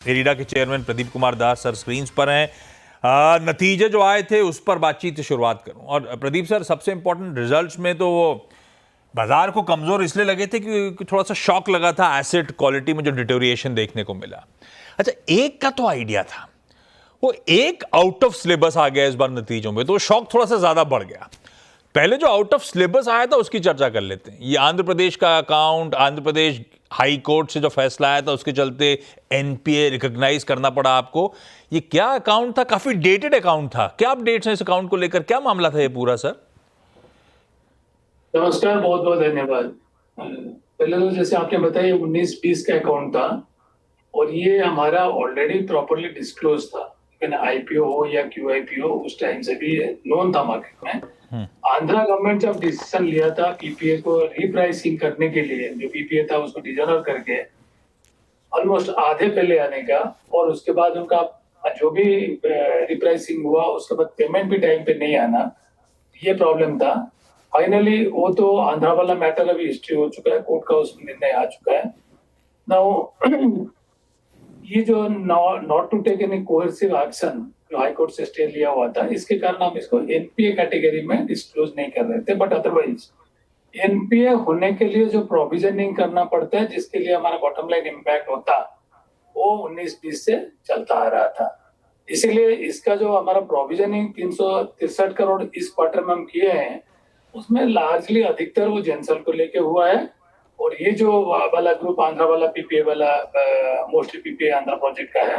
इरीडा के chairman Pradeep Kumar Das sir screen पर हैं। नतीजे जो आए थे उस पर बातचीत की शुरुआत करूं। और प्रदीप सर, सबसे इंपॉर्टेंट रिजल्ट्स में तो वो बाजार को कमजोर इसलिए लगे थे कि थोड़ा सा शॉक लगा था एसेट क्वालिटी में जो डिटोरिएशन देखने को मिला। अच्छा, एक का तो आइडिया था, वो एक आउट ऑफ सिलेबस आ गया इस बार नतीजों में, तो शॉक थोड़ा सा ज्यादा बढ़ गया। पहले जो आउट ऑफ सिलेबस आया था उसकी चर्चा कर लेते हैं। ये आंध्र प्रदेश का account, Andhra Pradesh high court से जो फैसला आया था उसके चलते एनपीए रिकॉग्नाइज करना पड़ा आपको। ये क्या अकाउंट था? काफी डेटेड अकाउंट था। क्या अपडेट्स हैं इस अकाउंट को लेकर? क्या मामला था ये पूरा सर? नमस्कार, बहुत बहुत धन्यवाद। पहले तो जैसे आपने बताया 19-20 का अकाउंट था और ये हमारा ऑलरेडी प्रॉपरली डिस्क्लोज था। आईपीओ हो या क्यूआईपीओ उस टाइम से भी नोन था मार्केट में। आंध्रा गवर्नमेंट जब डिसीजन लिया था पीपीए को रीप्राइसिंग करने के लिए, जो पीपीए था उसको डिजोनर करके ऑलमोस्ट आधे पे ले आने का, और उसके बाद उनका जो भी रिप्राइसिंग हुआ उसके बाद पेमेंट भी टाइम पे नहीं आना, ये प्रॉब्लम था। फाइनली वो तो आंध्रा वाला मैटर अभी हिस्ट्री हो चुका है, कोर्ट का उसमें निर्णय आ चुका है। नाउ ये जो not to take any coercive action जो हाई कोर्ट से स्टे लिया हुआ था, इसके कारण हम इसको एनपीए कैटेगरी में डिस्क्लोज नहीं कर रहे थे। बट अदरवाइज एनपीए होने के लिए जो प्रोविजनिंग करना पड़ता है, जिसके लिए हमारा बॉटम लाइन इम्पैक्ट होता, वो 19-20 से चलता आ रहा था। इसीलिए इसका जो हमारा प्रोविजनिंग 363 करोड़ इस क्वार्टर में हम किए हैं, उसमें लार्जली अधिकतर वो जेंसल को लेके हुआ है। और ये जो वाला ग्रुप आंध्रा वाला पीपीए वाला, मोस्टली पीपीए आंध्रा प्रोजेक्ट का है,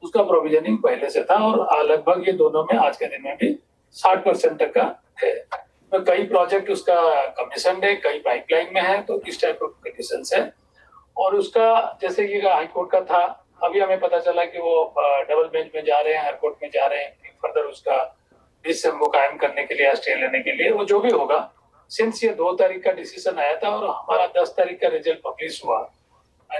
उसका प्रोविजनिंग पहले से था। और लगभग ये दोनों में आज के दिन में भी 60% तक का है। तो कई प्रोजेक्ट उसका कमीशन है, कई पाइपलाइन में है, तो इस टाइप ऑफ कंडीशन है। और उसका जैसे ये हाईकोर्ट का था, अभी हमें पता चला कि वो डबल बेंच में जा रहे हैं, हाईकोर्ट में जा रहे हैं फर्दर उसका डिसीजन को कायम करने के लिए, स्टे लेने के लिए। वो जो भी होगा, सिंस ये 2 तारीख का डिसीजन आया था और हमारा 10 तारीख का रिजल्ट पब्लिश हुआ,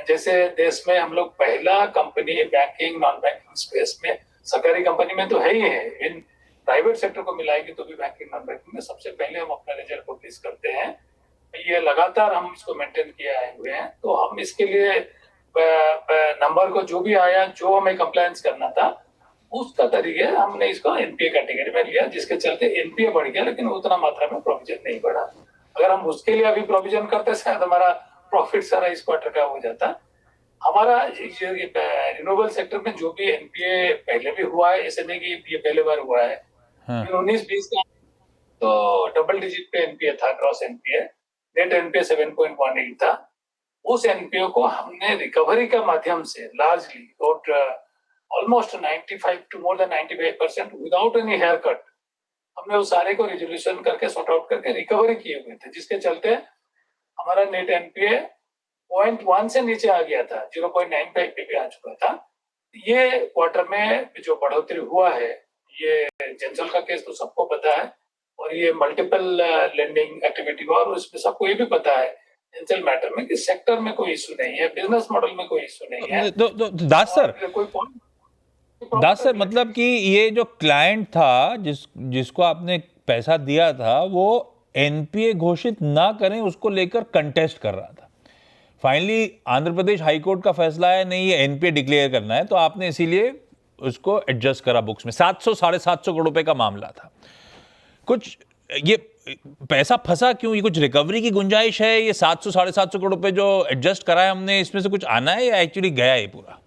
जैसे देश में हम लोग पहला company banking non banking space में, सरकारी कंपनी में तो है ही है, इन प्राइवेट सेक्टर को मिलाएगी तो भी बैंकिंग नॉन बैंकिंग में सबसे पहले हम अपना रिजल्ट पब्लिश करते हैं। ये लगातार हम इसको मेंटेन किए आए हुए हैं। तो हम इसके लिए नंबर को जो भी आया, जो हमें कंप्लायंस करना था, उसका तरीके हमने इसको एनपीए कैटेगरी में लिया, जिसके चलते एनपीए बढ़ गया, लेकिन उतना मात्रा में प्रोविजन नहीं बढ़ा। अगर हम उसके लिए अभी प्रोविजन करते शायद हमारा प्रॉफिट सारा इस क्वार्टर का हो जाता। हमारा रिन्यूएबल सेक्टर में जो भी एनपीए पहले भी हुआ है, ऐसे नहीं कि ये पहले बार हुआ है। 19-20 का तो डबल डिजिट पे एनपीए था, क्रॉस एनपीए, नेट एनपीए 7.18 था। उस एनपीए को हमने रिकवरी के माध्यम से लार्जली और almost 95 to more than 95% without any hair cut, हमने उस सारे को रिजोल्यूशन करके सॉर्ट आउट करके रिकवरी किए हुए थे, जिसके चलते हमारा नेट एनपीए 0.1 से नीचे आ गया था, 0.95 पे आ चुका था। ये क्वार्टर में जो बढ़ोतरी हुआ है, ये जेंसल का केस तो सबको पता है, और ये मल्टीपल लेंडिंग एक्टिविटी हुआ, और उसमें सबको ये भी पता है जेंसल मैटर में कि सेक्टर में कोई इशू नहीं है, बिजनेस मॉडल में कोई इशू नहीं है। दास सर, मतलब कि ये जो क्लाइंट था जिसको आपने पैसा दिया था, वो एनपीए घोषित ना करें उसको लेकर कंटेस्ट कर रहा था। फाइनली आंध्र प्रदेश हाईकोर्ट का फैसला है, नहीं ये एनपीए डिक्लेयर करना है, तो आपने इसीलिए उसको एडजस्ट करा बुक्स में। 700-750 करोड़ रुपए का मामला था। कुछ ये पैसा फंसा क्यों? ये कुछ रिकवरी की गुंजाइश है? ये 700-750 करोड़ रुपए जो एडजस्ट करा है हमने, इसमें से कुछ आना है या एक्चुअली गया है पूरा?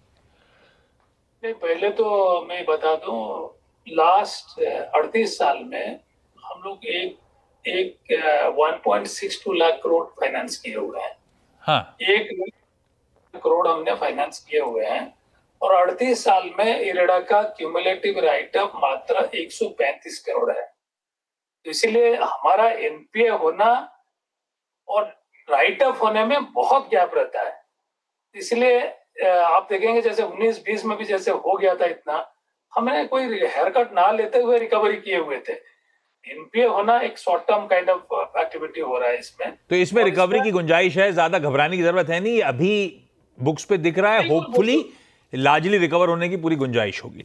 नहीं, पहले तो मैं बता दूं, लास्ट 38 साल में हम लोग एक 1.62 लाख करोड़ फाइनेंस किए हुए हैं। हाँ, 1 लाख करोड़ हमने फाइनेंस किए हुए हैं, और 38 साल में इरेडा का क्यूमुलेटिव राइट ऑफ मात्र 135 करोड़ है। तो इसीलिए हमारा एनपीए होना और राइट ऑफ होने में बहुत गैप रहता है। इसलिए आप देखेंगे जैसे 19-20 में भी जैसे हो गया था इतना, हमने कोई हेयर कट ना लेते हुए रिकवरी किए हुए थे। एनपीए होना एक short term kind of activity हो रहा है इसमें। तो इसमें रिकवरी की गुंजाइश है, ज्यादा घबराने की जरूरत है नहीं। अभी बुक्स पे दिख रहा है, होपफुली लार्जली रिकवर होने की पूरी गुंजाइश होगी।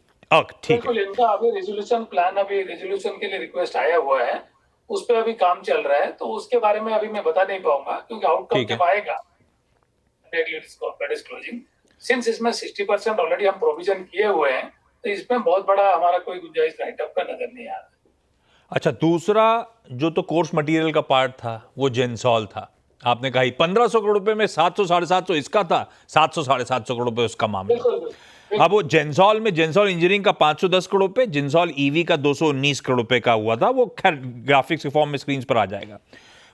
ठीक है। इनका अभी रेजोल्यूशन प्लान, अभी रेजोल्यूशन के लिए रिक्वेस्ट आया हुआ है, उस पर अभी काम चल रहा है, तो उसके बारे में अभी मैं बता नहीं पाऊंगा, क्योंकि आउटकम जब आएगा डिस्क्लोजिंग सिंस इसमें 60% ऑलरेडी हम प्रोविजन किए हुए हैं, तो इसमें बहुत बड़ा हमारा कोई गुंजाइश राइट अप का नजर नहीं आ रहा। अच्छा, दूसरा जो तो कोर्स मटेरियल का पार्ट था वो जेंसॉल था। आपने कहा 1500 करोड़ रुपए में 700 750 इसका था, 700 750 करोड़ रुपए उसका मामला। बिल्कुल बिल्कुल। अब वो जेंसॉल में जेंसॉल इंजीनियरिंग का 510 करोड़ रुपए, जेंसॉल ईवी का 219 करोड़ रुपए का हुआ था। वो खैर ग्राफिक्स के फॉर्म में स्क्रीन पर आ जाएगा।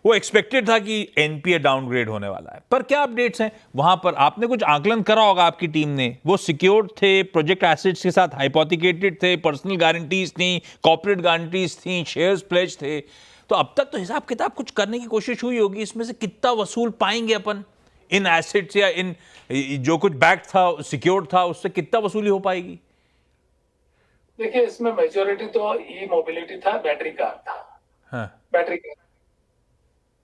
वो एक्सपेक्टेड था कि एनपीए डाउनग्रेड होने वाला है, पर क्या अपडेट्स हैं वहां पर? आपने कुछ आकलन करा होगा आपकी टीम ने। वो सिक्योर्ड थे, प्रोजेक्ट एसेट्स के साथ हाइपोथिकेटेड थे, पर्सनल गारंटीज थी, कॉर्पोरेट गारंटीज थी, शेयर्स प्लेज थे। तो अब तक तो हिसाब किताब कुछ करने की कोशिश हुई होगी। इसमें से कितना वसूल पाएंगे अपन इन एसेट्स या इन जो कुछ बैक था, सिक्योर्ड था, उससे कितना वसूली हो पाएगी? देखिए, इसमें मेजोरिटी तो ई मोबिलिटी था, बैटरी कार था। हाँ। बैटरी कार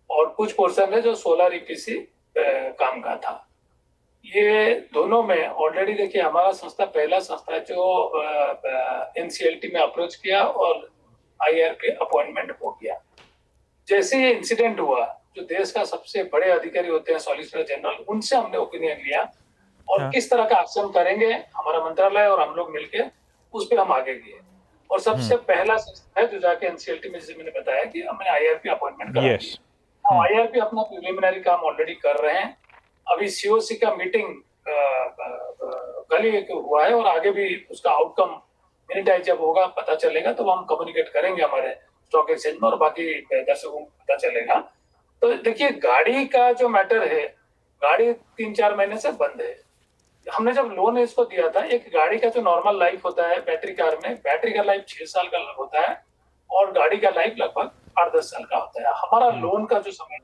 और कुछ पोर्शन है जो सोलर ईपीसी काम का था। ये दोनों में ऑलरेडी देखिए, हमारा संस्था पहला संस्था है जो एनसीएलटी में अप्रोच किया और आईआरपी अपॉइंटमेंट हो गया। जैसे ये इंसिडेंट हुआ, जो देश का सबसे बड़े अधिकारी होते हैं सॉलिसिटर जनरल, उनसे हमने ओपिनियन लिया और हाँ। किस तरह का एक्शन करेंगे हमारा मंत्रालय और हम लोग मिलके, उस पर हम आगे गए। और सबसे पहला संस्था है जो जाके एनसीएलटी में, जैसे मैंने बताया कि हमने आईआरपी अपॉइंटमेंट करा यस। दिया। आईआरपी अपना प्रिलिमिनरी काम ऑलरेडी कर रहे हैं। अभी सीओसी का मीटिंग कल ही हुआ है और आगे भी उसका आउटकम मिनिटाइज जब होगा पता चलेगा, तो वो हम कम्युनिकेट करेंगे हमारे स्टॉक एक्सचेंज में और बाकी दर्शकों को पता चलेगा। तो देखिए, गाड़ी का जो मैटर है, गाड़ी 3-4 महीने से बंद है। हमने जब लोन इसको दिया था, एक गाड़ी का जो नॉर्मल लाइफ होता है बैटरी कार में, बैटरी का लाइफ 6 साल का होता है और गाड़ी का लाइफ लगभग 8-10 साल का होता है। हमारा लोन का जो समय,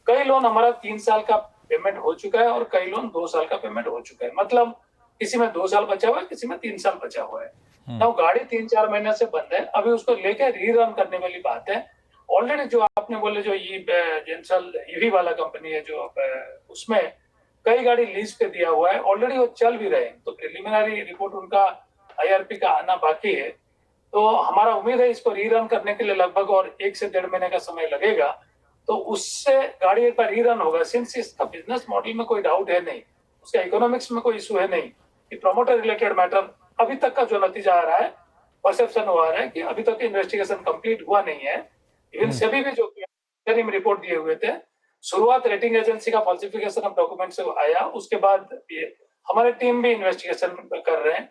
कई लोन हमारा 3 साल का पेमेंट हो चुका है और कई लोन 2 साल का पेमेंट हो चुका है। मतलब किसी में 2 साल बचा हुआ है, किसी में 3 साल बचा हुआ है ना। गाड़ी 3-4 महीने से बंद है। अभी उसको लेके रीरन करने वाली बात है। ऑलरेडी जो आपने बोले, जो ये जेंसल ईवी वाला कंपनी है, जो उसमें कई गाड़ी लीज पे दिया हुआ है, ऑलरेडी वो चल भी रहे हैं। तो प्रिलिमिनरी रिपोर्ट उनका आईआरपी का आना बाकी है। तो हमारा उम्मीद है इसको रीरन करने के लिए लगभग और 1 से 1.5 महीने का समय लगेगा। तो उससे गाड़ी एक बार रीरन होगा। सिंस इसका बिजनेस मॉडल में कोई डाउट है नहीं, उसका इकोनॉमिक्स में कोई इशू है नहीं, कि प्रमोटर रिलेटेड मैटर अभी तक का जो नतीजा आ रहा है, परसेप्शन हुआ रहा है कि अभी तक इन्वेस्टिगेशन कंप्लीट हुआ नहीं है। इवन सभी भी जो इंटरिम रिपोर्ट दिए हुए थे, शुरुआत रेटिंग एजेंसी का फॉल्सिफिकेशन ऑफ डॉक्यूमेंट से आया, उसके बाद ये हमारे टीम भी इन्वेस्टिगेशन कर रहे हैं,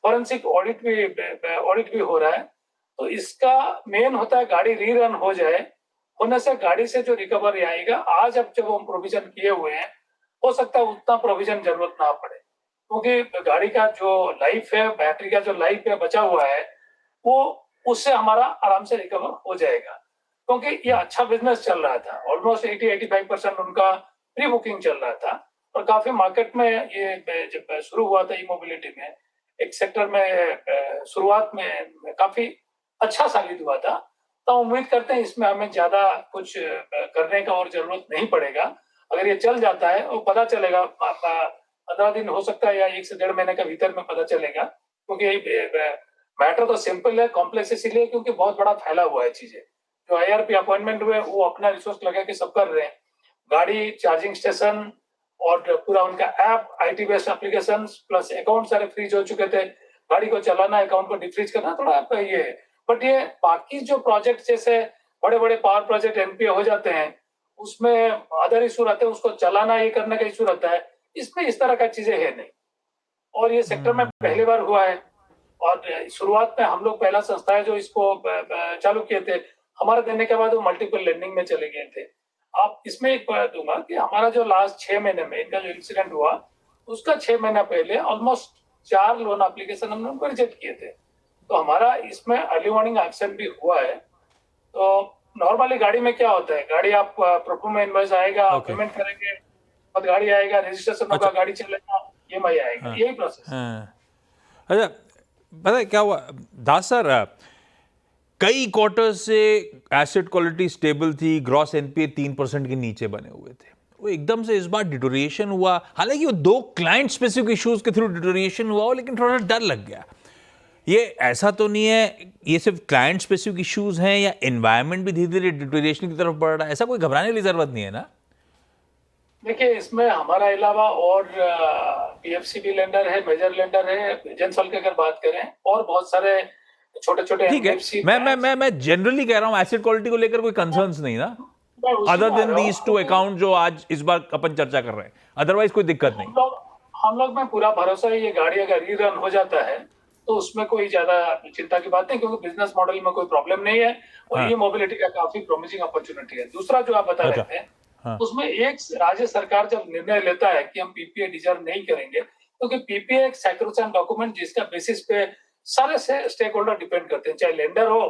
फॉरेंसिक ऑडिट भी हो रहा है। तो इसका मेन होता है गाड़ी रीरन हो जाए, होने से गाड़ी से जो रिकवरी आएगा, आज अब जब हम प्रोविजन किए हुए हैं, हो सकता है उतना प्रोविजन जरूरत ना पड़े, क्योंकि गाड़ी का जो लाइफ है, बैटरी का जो लाइफ है बचा हुआ है, वो उससे हमारा आराम से रिकवर हो जाएगा। क्योंकि ये अच्छा बिजनेस चल रहा था, ऑलमोस्ट 80-85% उनका प्री बुकिंग चल रहा था और काफी मार्केट में ये जब शुरू हुआ था ई मोबिलिटी में, एक सेक्टर में शुरुआत में काफी अच्छा साबित हुआ था। तो उम्मीद करते हैं इसमें हमें ज्यादा कुछ करने का और जरूरत नहीं पड़ेगा। अगर ये चल जाता है और पता चलेगा, 15 दिन हो सकता है या 1 से 1.5 महीने के भीतर में पता चलेगा, क्योंकि मैटर तो सिंपल है, कॉम्प्लेक्स इसलिए क्योंकि बहुत बड़ा फैला हुआ है चीजें। जो आईआरपी अपॉइंटमेंट हुए वो अपना रिसोर्स लगा के सब कर रहे हैं। गाड़ी, चार्जिंग स्टेशन और पूरा उनका app, IT based application plus account सारे फ्रीज हो चुके थे। गाड़ी को चलाना, अकाउंट को डिफ्रीज करना थोड़ा ये है। बट ये बाकी जो प्रोजेक्ट जैसे बड़े बड़े पावर प्रोजेक्ट एनपीए हो जाते हैं, उसमें अदर इशू रहते हैं, उसको चलाना ये करने का इशू रहता है। इसमें इस तरह का चीजें है नहीं और ये सेक्टर में पहली बार हुआ है। और शुरुआत में हम लोग पहला संस्था है जो इसको चालू किए थे। हमारे देने के बाद वो मल्टीपल लैंडिंग में चले गए थे। आप इसमें एक बात दूंगा कि हमारा जो लास्ट 6 महीने में इनका जो इंसिडेंट हुआ, उसका 6 महीना पहले ऑलमोस्ट 4 लोन एप्लीकेशन हमने उनको रिजेक्ट किए थे। तो हमारा इसमें अर्ली वार्निंग एक्शन भी हुआ है। तो नॉर्मली गाड़ी में क्या होता है, गाड़ी आप प्रोफार्मा इनवॉइस आएगा, पेमेंट करेंगे, बाद गाड़ी आएगा, रजिस्ट्रेशन होगा, गाड़ी चलेगा, ईएमआई आएगा, यही प्रोसेस। अच्छा, पता है क्या हुआ दास सर, कई क्वार्टर से एसेट क्वालिटी स्टेबल थी, ग्रॉस एनपीए 3% के नीचे बने हुए थे। वो एकदम से इस बार डिटोरिएशन हुआ, हालांकि वो 2 क्लाइंट स्पेसिफिक इश्यूज के थ्रू डिटोरिएशन हुआ, लेकिन थोड़ा डर लग गया। ये ऐसा तो नहीं है ये सिर्फ क्लाइंट स्पेसिफिक इश्यूज हैं या एनवायरनमेंट भी धीरे धीरे डिटोरिएशन की तरफ बढ़ रहा है? ऐसा कोई घबराने की जरूरत नहीं है ना? देखिए, इसमें हमारा अलावा और पीएफसी भी लेंडर है, मेजर लेंडर है, जेंसॉल की अगर बात करें, और बहुत सारे छोटे छोटे ठीक है, एनबीएफसी मैं मैं बैंक्स। मैं मैं जनरली कह रहा हूं एसेट क्वालिटी को लेकर कोई कंसर्न्स नहीं ना, मैं उसी अदर में आ देन रहा हूँ, दीज टू क्योंकि अकाउंट जो आज इस बार अपन चर्चा कर रहे हैं, अदरवाइज कोई दिक्कत नहीं। हम लोग में पूरा भरोसा है, ये गाड़ी अगर रीरन हो जाता है तो उसमें कोई ज्यादा चिंता की बात नहीं, क्योंकि बिजनेस मॉडल में कोई प्रॉब्लम नहीं है, और हाँ, ये मोबिलिटी का काफी प्रॉमिसिंग अपॉर्चुनिटी है। दूसरा जो आप बता रहे अच्छा, थे, हाँ, उसमें एक राज्य सरकार जब निर्णय लेता है कि हम पीपीए डिजर्व नहीं करेंगे, क्योंकि पीपीए एक सैक्रोसैंक्ट डॉक्यूमेंट जिसका बेसिस पे सारे से स्टेक होल्डर डिपेंड करते हैं, चाहे लेंडर हो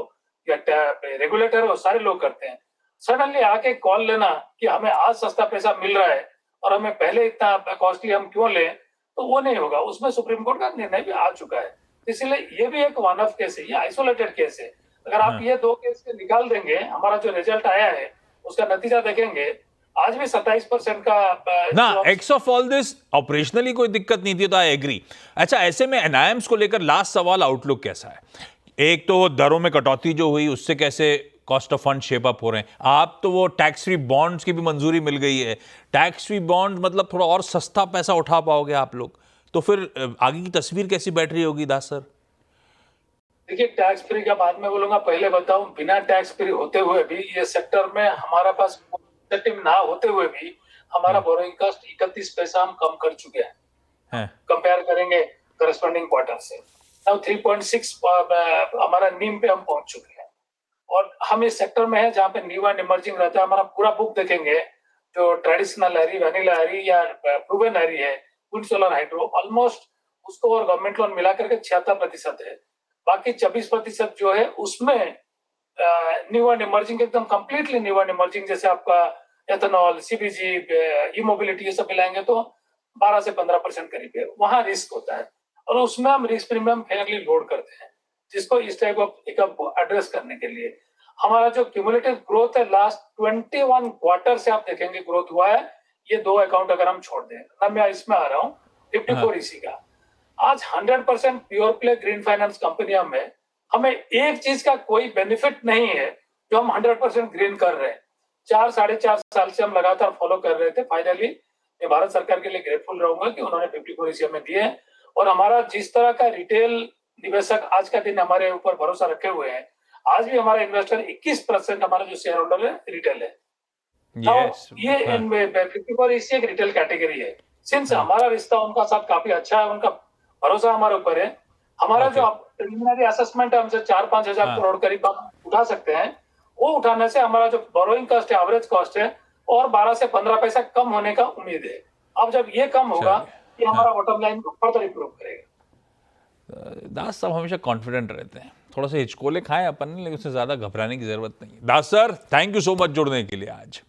या रेगुलेटर हो, सारे लोग करते हैं। सडनली आके कॉल लेना कि हमें आज सस्ता पैसा मिल रहा है और हमें पहले इतना कॉस्टली हम क्यों लें, तो वो नहीं होगा। उसमें सुप्रीम कोर्ट का निर्णय भी आ चुका है, इसलिए ये भी एक वन ऑफ केस है, ये आइसोलेटेड केस है। अगर आप हाँ। ये दो केस के निकाल देंगे, हमारा जो रिजल्ट आया है उसका नतीजा देखेंगे, आज भी 27% का ना जो x of all this operationally कोई दिक्कत नहीं थी, तो आई एग्री। अच्छा, ऐसे में एनआईएम्स को लेकर लास्ट सवाल, आउटलुक कैसा है? एक तो दरों में कटौती जो हुई उससे कैसे cost of fund shape up हो रहे हैं, आप तो वो टैक्स फ्री बॉन्ड्स की भी मंजूरी मिल गई है, टैक्स फ्री बॉन्ड मतलब थोड़ा और सस्ता पैसा उठा पाओगे आप लोग, तो फिर आगे की तस्वीर कैसी बैठ रही होगी दास सर? देखिए, टैक्स फ्री का बाद में बोलूंगा, पहले बताऊं, बिना टैक्स फ्री होते हुए भी ये सेक्टर में हमारा पास इंसेंटिव ना होते हुए भी हमारा बोरोइंग कॉस्ट 31 पैसा हम कम कर चुके हैं, हैं? कंपेयर करेंगे करस्पॉन्डिंग क्वार्टर से। नाउ 3.6 हमारा नीम पे हम पहुंच चुके हैं, और हम इस सेक्टर में है जहाँ पे न्यू एंड इमर्जिंग रहता है। हमारा पूरा बुक देखेंगे, जो ट्रेडिशनल हैरी, वैनिला हैरी या प्रूवन हैरी है, विंड सोलर हाइड्रो, ऑलमोस्ट उसको और गवर्नमेंट लोन मिला करके 76% है। बाकी 24% जो है उसमें न्यू एंड इमर्जिंग, एकदम कंप्लीटली न्यू एंड इमर्जिंग, जैसे आपका एथेनॉल, सीबीजी, ई मोबिलिटी, ये सब मिलाएंगे तो 12 से 15% करीब है। वहां रिस्क होता है, और उसमें हम रिस्क प्रीमियम फेयरली लोड करते हैं, जिसको इस टाइप ऑफ एड्रेस करने के लिए हमारा जो क्यूमुलेटिव ग्रोथ है लास्ट 21 क्वार्टर से आप देखेंगे ग्रोथ हुआ है। ये दो अकाउंट अगर हम छोड़ दें ना, मैं इसमें आ रहा हूँ 54 इसी का। आज 100% प्योर प्ले ग्रीन फाइनेंस कंपनियां में हमें एक चीज का कोई बेनिफिट नहीं है जो हम 100% ग्रीन कर रहे हैं। 4 साढ़े 4 साल से हम लगातार फॉलो कर रहे थे। फाइनली मैं भारत सरकार के लिए ग्रेटफुल रहूंगा कि उन्होंने 54 इसी हमें दिए, और हमारा जिस तरह का रिटेल निवेशक आज का दिन हमारे ऊपर भरोसा रखे हुए हैं, आज भी हमारा इन्वेस्टर 21% हमारा जो शेयर होल्डर है रिटेल है। यस, ये हाँ, 54 इसी एक रिटेल कैटेगरी है। सिंस हाँ, हमारा रिश्ता उनका साथ काफी अच्छा है, उनका भरोसा हमारे ऊपर है। हमारा ओके, जो प्रिलिमिनरी असेसमेंट है, हमसे 4-5 हजार हाँ, करोड़ करीब हम उठा सकते हैं। वो उठाने से हमारा जो बोरोइंग कॉस्ट है, एवरेज कॉस्ट है, और 12 से 15 पैसा कम होने का उम्मीद है। अब जब ये कम होगा, चलिए, ये हाँ। हमारा बॉटम लाइन को फर्दर इंप्रूव करेगा। दास साहब हमेशा कॉन्फिडेंट रहते हैं, थोड़ा सा हिचकोले खाएं अपन ने, लेकिन उससे ज्यादा घबराने की जरूरत नहीं है। Das sir, thank you so much जुड़ने के लिए आज।